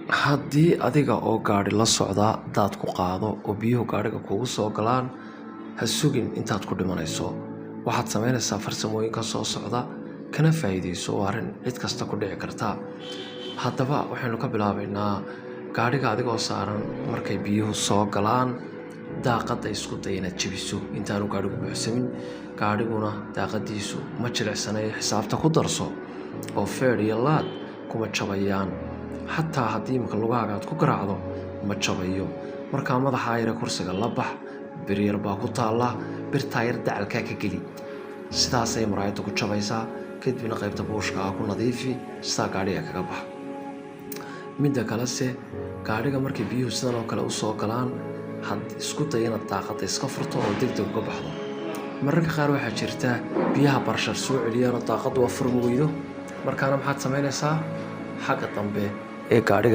haddii adiga oo gaari la socda daad ku qaado oo biyuhu gaariga kugu soo galaan ha sugin intaad ku dhimanayso. waxaad samaynaysaa farsamooyinka soo socda kana faa'iidayso oo arrin cid kasta ku dhici karta. haddaba waxaynu ka bilaabaynaa gaariga adigoo saaran markay biyuhu soo galaan daaqadda isku day inaad jebiso intaanu gaarigu buuxsamin. gaariguna daaqadiisu ma jilicsanay xisaabta ku darso oo feer iyo laad kuma jabayaan. xataa haddii imika lugahaaga aad ku garaacdo ma jabayo. markaa madaxa ayre kursiga la bax, bir yar baa ku taalla, birtaa yar dacalkaa ka geli, sidaasay muraayadda ku jabaysaa. kadibna qaybta buushka ah ku nadiifi, sidaa gaadhiga kaga bax. midda kalese gaadhiga markay biyuhu sidan oo kale u soo galaan had isku day inaad daaqadda iska furto oo degdeg uga baxdo. mararka qaar waxaa jirta biyaha barshar soo celiyaan oo daaqaddu waa furmi weydo, markaana maxaad samaynaysaa xagga dambe ee gaadhiga